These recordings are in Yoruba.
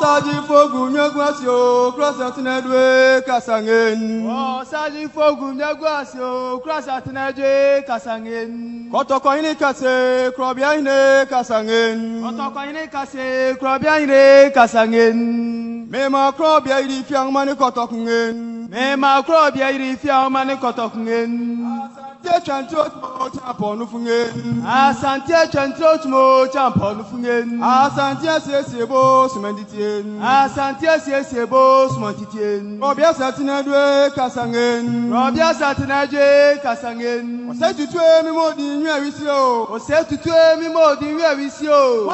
Saji fogu nyagwasio cross tinedwe kasangen. Saji fogu nyagwasio cross tinedwe kasangen. Kotoko ini kase krobia ine kasangen. Kotoko ini kase krobia ine kasangen. Mema krobia iri fiang mani kotokungen. Mema krobia iri fiang mani kotokungen. Asante chantrot mo champonu fungen. Asante chantrot mo champonu fungen. Asante sesebo sumenditien. Asante sesebo sumenditien. Krobia satinedwe kasangen. Krobia satinedwe kasangen. Ose tutwe mi modi nwe wisio. Ose tutwe mi modi nwe wisio.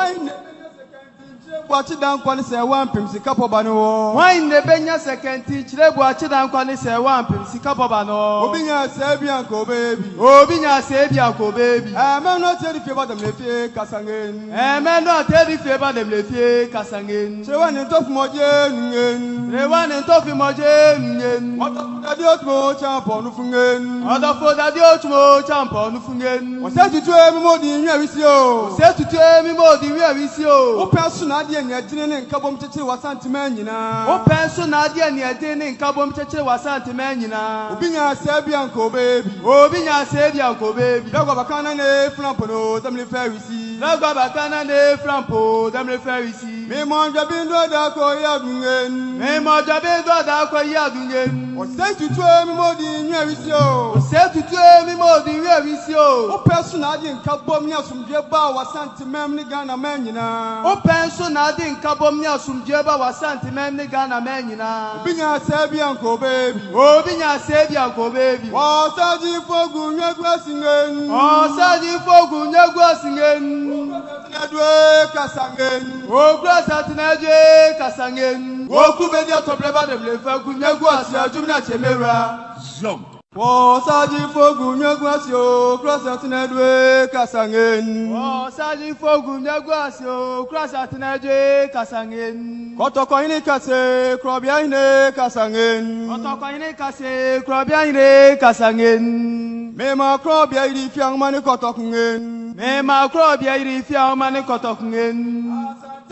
Watch down kwani se wan pim sika poba no. Wan ne benya sekenti chire bu achi dan kwani se wan pim sika poba no. Obi nya se bi anko baby. Obi nya se bi anko baby. Me no tell if you about them le fie kasangen. Me no tell if you about them le fie kasangen. Chire wan ntof moje ngen. Chire wan ntof moje ngen. Dadi otmo champon fungen. Odofo dadi otmo champon fungen. Ose tutwe mi modi nwe wisio. Ose tutwe mi modi nwe wisio. O person ade nya dine ne nkabom chechire wasante man nyina. O person ade nya dine ne nkabom chechire wasante man nyina. Obi nya se bi anko baby. Obi nya se bi anko baby. Dagwa bakana ne flampo no damle farisi. Dagwa bakana ne flampo damle farisi. Me mo jabindo da ko yadungen. Me mo jabindo da ko yadungen. Ose tutwe mi modi nwe wisio. Ose tutwe mi modi nwe wisio. O person ade nkabom nya sumdwe ba wasante man ni Ghana man nyina. O person na di nkabom nya sumdwe ba wasante man ni Ghana man nyina. Obi nya se bi anko baby. Obi nya se bi anko baby. Wa saji fogu nyagwasingen. O saji fogu nyagwasingen. Tinedwe kasangen. O grasa tinedwe kasangen. O kubedi atobreba de blefa kunyagwasi ajumna chemera. Jump. Wo saji fogu nyagwasio cross tinedwe kasangen. O saji fogu nyagwasio cross tinedwe kasangen. Kotoko ini kase krobia ine kasangen. Kotoko ini kase krobia ine kasangen. Mema krobia iri fiang mani kotokungen. Mema krobia iri fiang mani kotokungen.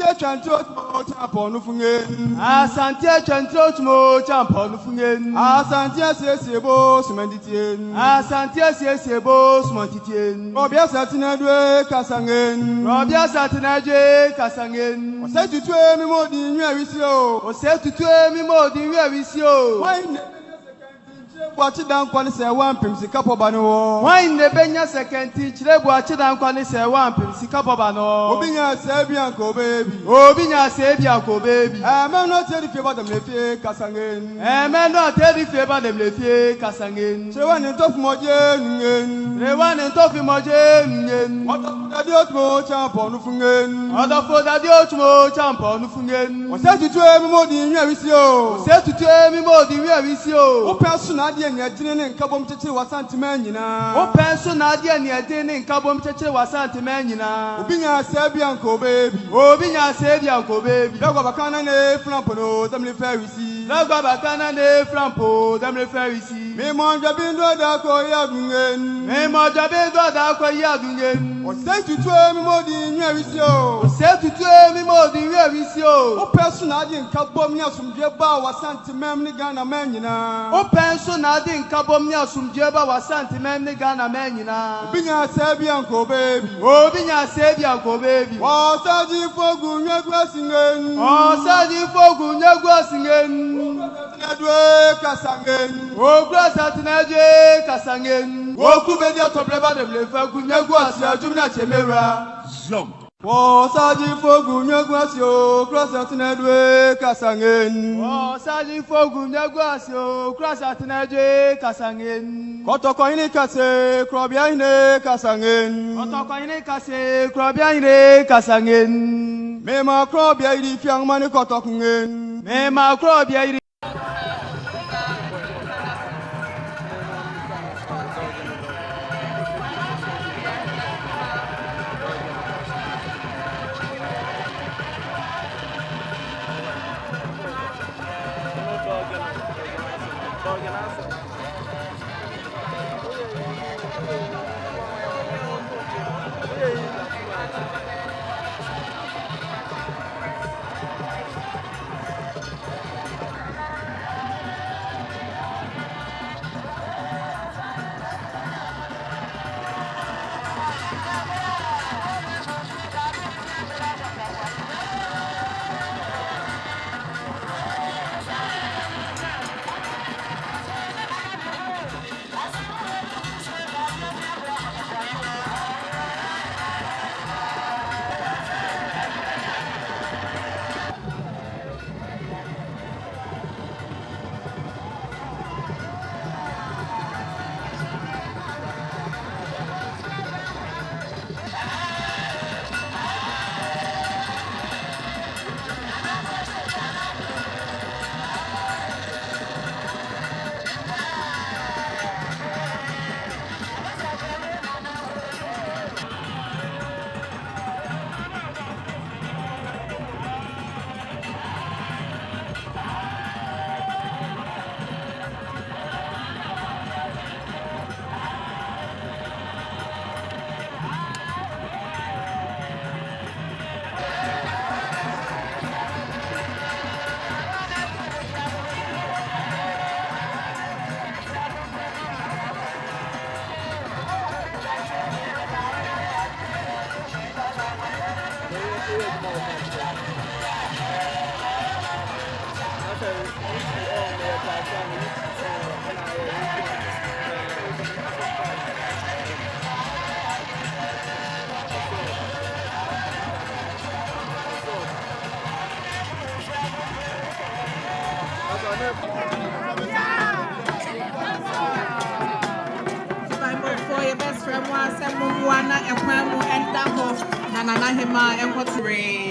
Asante chantrot mo champonu fungen. Asante chantrot mo champonu fungen. Asante sesebo sumenditien. Asante sesebo sumenditien. Krobia satinedwe kasangen. Krobia satinedwe kasangen. Ose tutwe mi modi nwe wisio. Ose tutwe mi modi nwe wisio. Watch down kwani se wan pim sika poba no. Wan ne benya sekenti chire bu achi dan kwani se wan pim sika poba no. Obi nya se bi anko baby. Obi nya se bi anko baby. Me no tell if you about them le fie kasangen. Me no tell if you about them le fie kasangen. Chire wan ntof moje ngen. Chire wan ntof moje ngen. Dadi otmo champon fungen. Odofo dadi otmo champon fungen. Ose tutwe mi modi nwe wisio. Ose tutwe mi modi nwe wisio. O person ade nya dine ne nkabom chechire wasante man nyina. O person ade nya dine ne nkabom chechire wasante man nyina. Obi nya se bi anko baby. Obi nya se bi anko baby. Dagwa bakana ne flampo no damle farisi. Dagwa bakana ne flampo damle farisi. Me mo jabindo da ko yadungen. Me mo jabindo da ko yadungen. Ose tutwe mi modi nwe wisio. Ose tutwe mi modi nwe wisio. O person ade nkabom nya sumdwe ba wasante man ni Ghana man nyina. O person na di nkabom nya sumdwe ba wasante man ni Ghana man nyina. Obi nya se bi anko baby. Obi nya se bi anko baby. Wa saji fogu nyagwasingen. O saji fogu nyagwasingen. Tinedwe kasangen. O grasa tinedwe kasangen. O kubedi atobreba de blefa kunyagwasi ajumna chemera. Jump. Wosaji fogu nyagwasio krasa tinedwe kasangen. Wosaji fogu nyagwasio krasa tinedwe kasangen. Kotoko ini kase krobia ine kasangen. Kotoko ini kase krobia ine kasangen. Mema krobia iri fiang mani kotokungen. Mema krobia iri.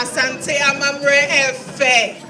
Asante amamre efe.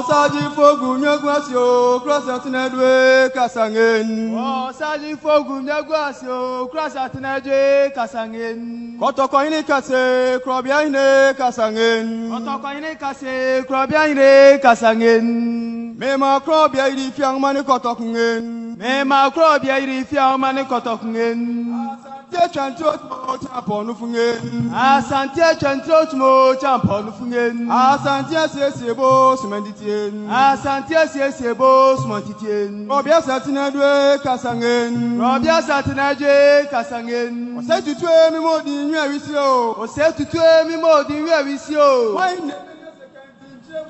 Saji fogu nyagwasio krasa tinedwe kasangen. Saji fogu nyagwasio krasa tinedwe kasangen. Kotoko ini kase krobia ine kasangen. Kotoko ini kase krobia ine kasangen. Mema krobia iri fiang mani kotokungen. Mema krobia iri fiang mani kotokungen. Asante chantrot mo champo nufungen. Asante chantrot mo champo nufungen. Asante sesebo sumenditien. Asante sesebo sumenditien. Krobia satinedwe kasangen. Krobia satinedwe kasangen. Ose tutwe mi modi nywe wisio. Ose tutwe mi modi nywe wisio.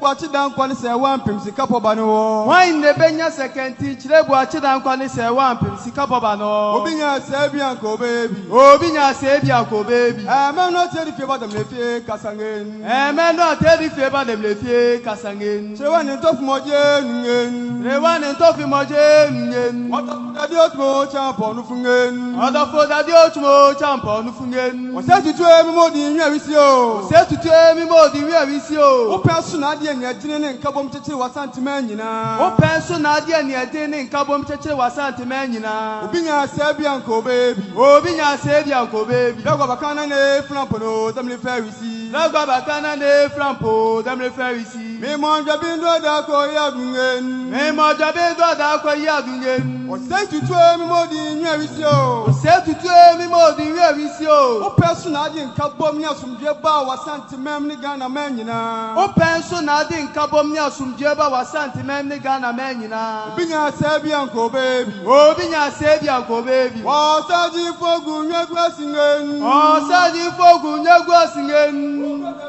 Buachi dan kwani se wampim sika poba no wo. Wan ne benya sekenti chire buachi dan kwani se wampim sika poba no. Obinya se bia ko baby. Obinya se bia ko baby. Me no tell the favor them le fie kasangen. Me no tell the favor them le fie kasangen. Se wan ntof moje ngen. Se wan ntof moje ngen. Dadi otmo champo nu fungen. Odofo dadi otmo champo nu fungen. Ose tutwe mi modi nwe wisio. Ose tutwe mi modi nwe wisio. O person ade ne adine ne nkabom chechire wasantema nyina. O penso na ade ne adine ne nkabom chechire wasantema nyina. Obinya se bia ko baby. Obinya se bia ko baby. Dago bakana ne flampo no them le farisi. Dago bakana ne flampo them le farisi. Me mo jabindo da ko yadungen. Me mo jabindo da ko yadungen. O se tutwe mi modi nwe wisio. O se tutwe mi modi nwe wisio. O person ade nkabom nya sumdwe ba wasantema ni Ghana man nyina. O penso na ade nkabom nya sumdwe ba wasantema ni Ghana man nyina. Obinya se bia ko baby. Obinya se bia ko baby. O saji fogu nyagwasingen. O saji fogu nyagwasingen.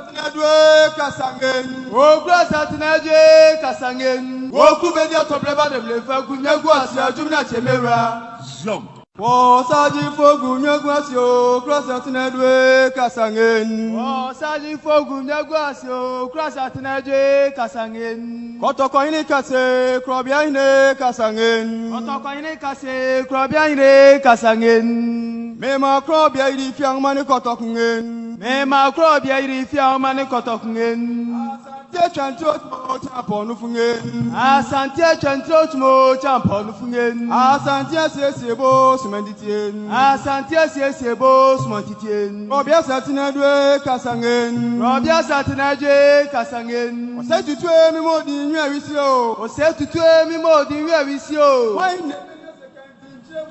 Tinedwe kasangen. O grasa tinedwe kasangen. O kubedi atobreba de mlefa kunyagwasi ajumna chemera. O saji fogu nyagwasio grasa tinedwe kasangen. O saji fogu nyagwasio grasa tinedwe kasangen. Kotoko ini kase krobia ine kasangen. Kotoko ini kase krobia ine kasangen. Mema krobia iri fiang mani kotokungen. Mema krobia iri fiang mani kotokungen. Asante chantrot mo champo nufungen. Asante chantrot mo champo nufungen. Asante sesebo sumenditien. Asante sesebo sumenditien. Krobia satinedwe kasangen. Krobia satinedwe kasangen. Ose tutwe mi modi nywe wisio. Ose tutwe mi modi nywe wisio.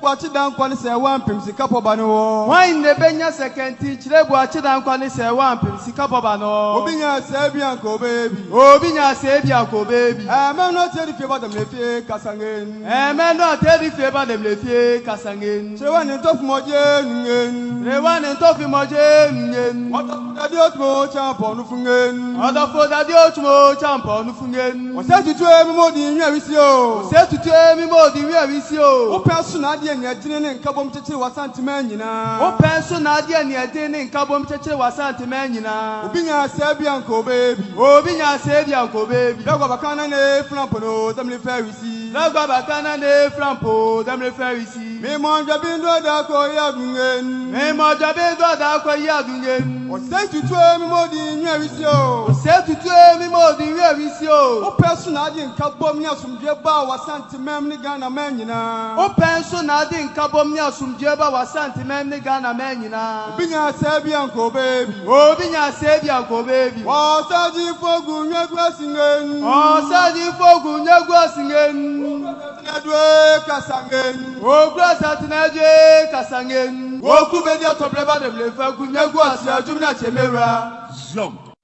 Buachi dan kwani se wampim sika poba no wo. Wan ne benya sekenti chire buachi dan kwani se wampim sika poba no. Obinya se bia ko baby. Obinya se bia ko baby. Me no tell the favor them le fie kasangen. Me no tell the favor them le fie kasangen. Se wan ntof moje ngen. Se wan ntof moje ngen. Dadi otmo champo nu fungen. Odofo dadi otmo champo nu fungen. Ose tutwe mi modi nwe wisio. Ose tutwe mi modi nwe wisio. O person ade ne adine ne nkabom chechire wasantema nyina. O penso na ade ne adine ne nkabom chechire wasantema nyina. Obinya se bia ko baby. Obinya se bia ko baby. Dago bakana ne flampo no them le farisi. Dago bakana ne flampo them le farisi. Me mo jabindo da ko yadungen. Me mo jabindo da ko yadungen. O se tutwe mi modi nwe wisio. O se tutwe mi modi nwe wisio. O person ade nkabom nya sumdwe ba wasantema ni Ghana man nyina. O penso na ade nkabom nya sumdwe ba wasantema ni Ghana man nyina. Obinya se bia ko baby. Obinya se bia ko baby. O saji fogu nyagwasingen. O saji fogu nyagwasingen. Tinedwe kasangen. O grasa tinedwe kasangen. O kubedi atobreba de mlefa kunyagwasi ajumna chemera.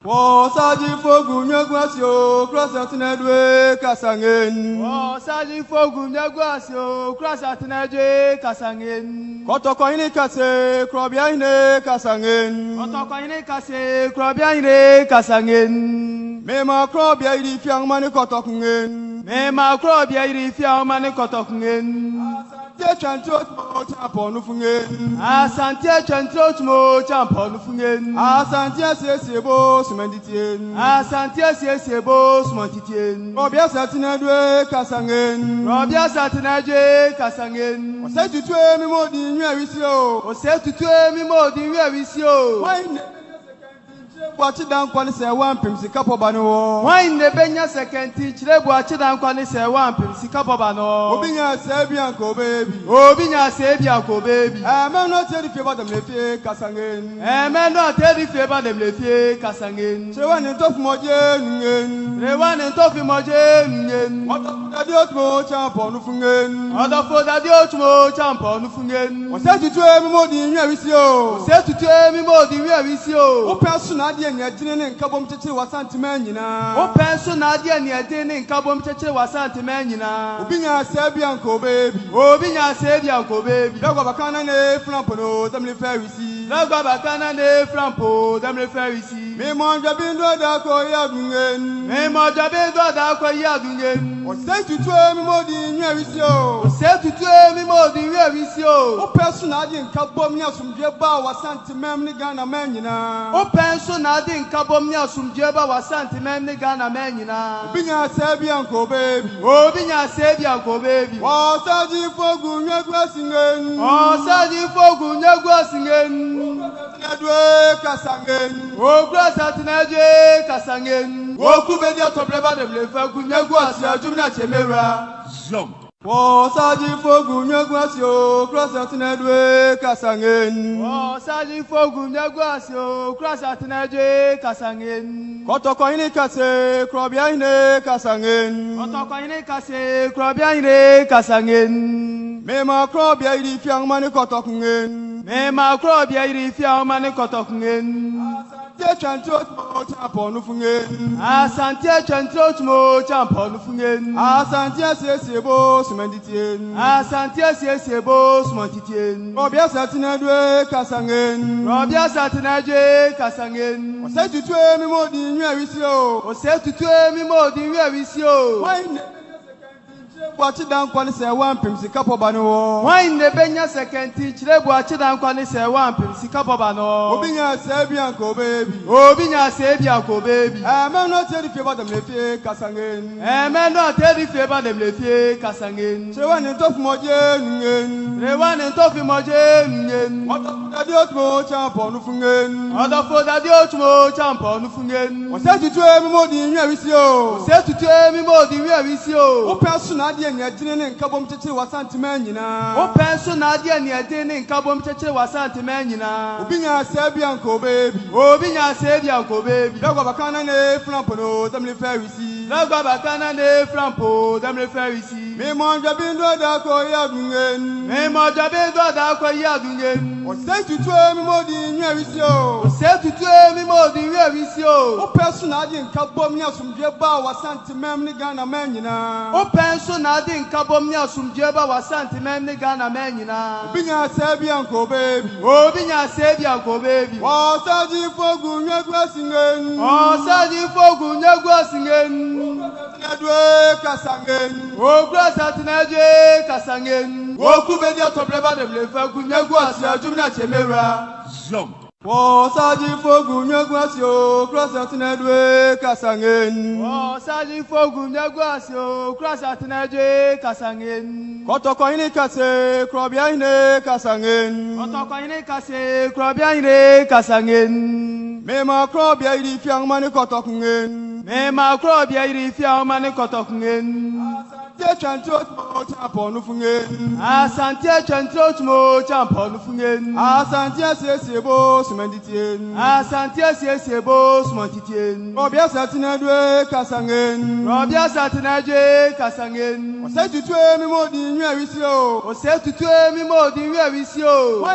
Saji fogu nyagwasio krasa tinedwe kasangen. Saji fogu nyagwasio krasa tinedwe kasangen. Kotoko ini kase krobia ine kasangen. Kotoko ini kase krobia ine kasangen. Mema krobia iri fiang mani kotokungen. Mema krobia iri fiang mani kotokungen. Asante chantrot mo champo nufungen. Asante chantrot mo champo nufungen. Asante sesebo sumenditien. Asante sesebo sumenditien. Krobia satinedwe kasangen. Krobia satinedwe kasangen. Ose tutwe mi modi nywe wisio. Ose tutwe mi modi nywe wisio. Wachi dan kwani se wampim sika poba no wo. Wan ne benya sekenti chire bu achi dan kwani se wampim sika poba no. Obinya se bia ko baby. Obinya se bia ko baby. Me no tell favor dem le fie kasangen. Me no tell favor dem le fie kasangen. Se wan ntof moje ngen. Se wan ntof moje ngen. Dadi otmo champo nu fungen. Odofo dadi otmo champo nu fungen. Ose tutwe mi modi nwe wisio. Ose tutwe mi modi nwe wisio. O person ade ne adine ne nkabom chechire wasantema nyina. O penso na ade ne adine ne nkabom chechire wasantema nyina. Obinya se bia ko baby. Obinya se bia ko baby. Dago bakana ne flampo no dem le farisi. Dago bakana ne flampo dem le farisi. Me mo jabindo da ko yadungen. Me mo jabindo da ko yadungen. O se tutwe mi modi nwe wisio. O se tutwe mi modi nwe wisio. O person ade nkabom nya sumdwe ba wasantema ni Ghana man nyina. O penso na ade nkabom nya sumdwe ba wasantema ni Ghana man nyina. Obinya se bia ko baby. Obinya se bia ko baby. Saji fogu nyagwasingen. Saji fogu nyagwasingen. Tinedwe kasangen. Krasa tinedwe kasangen. Okubedi atobreba dem le fagu nyagwasi ajumna chemera. Jump. Saji fogu nyagwasio krasa tinedwe kasangen. Saji fogu nyagwasio krasa tinedwe kasangen. Kotoko ini kase krobia ine kasangen. Kotoko ini kase krobia ine kasangen. Mema krobia iri fiang mani kotokungen. Mema krobia iri fiang mani kotokungen. Asante chantrot mo champo nufungen. Asante chantrot mo champo nufungen. Asante sesebo sumenditien. Asante sesebo sumenditien. Krobia satinedwe kasangen. Krobia satinedwe kasangen. Ose tutwe mi modi nywe wisio. Ose tutwe mi modi nywe wisio. Wachi dan kwani se wampim sika poba no wo. Wan ne benya sekenti chire bu achi dan kwani se wampim sika poba no. Obinya se bia ko baby. Obinya se bia ko baby. Me no tell favor dem le fie kasangen. Me no tell favor dem le fie kasangen. Se wan ntof moje ngen. Se wan ntof moje ngen. Dadi otmo champo nu fungen. Odofo dadi otmo champo nu fungen. Ose tutwe mi modi nwe wisio. Ose tutwe mi modi nwe wisio. O person ade ne adine ne nkabom chechire wasantema nyina. O penso na ade ne adine ne nkabom chechire wasantema nyina. Obinya se bia ko baby. Obinya se bia ko baby. Dago bakana ne flampo no dem le farisi. Dago bakana ne flampo dem le farisi. Me mo jabindo da ko yadungen. Me mo jabindo da ko yadungen. Ose tutwe mi modi nwe wisio. Ose tutwe mi modi nwe wisio. O person ade nkabom nya sumdwe ba wasantema ni Ghana man nyina. O penso na ade nkabom nya sumdwe ba wasantema ni Ghana man nyina. Obinya se bia ko baby. Obinya se bia ko baby. Saji fogu nyagwasingen. Saji fogu nyagwasingen. Tinedwe kasangen. Krasa tinedwe kasangen. Okubedi atobreba dem le fagu nyagwasi ajumna chemera. Jump. Saji fogu nyagwasio krasa tinedwe kasangen. Saji fogu nyagwasio krasa tinedwe kasangen. Kotoko ini kase krobia ine kasangen. Kotoko ini kase krobia ine kasangen. Mema krobia iri fiang mani kotokungen. Mema krobia iri fiang mani kotokungen. Asante chantrot mo champo nufungen. Asante chantrot mo champo nufungen. Asante sesebo sumenditien. Asante sesebo sumenditien. Krobia satinedwe kasangen. Krobia satinedwe kasangen. Ose tutwe mi modi nywe wisio. Ose tutwe mi modi nwe wisio.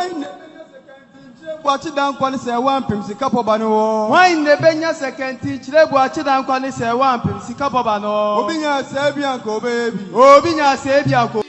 buachi dan kwani se wan pem sika poba no. Why ne benya sekenti chire buachi dan kwani se wan pem sika poba no. Obi nya se bi anko baby. Obi nya se bi anko.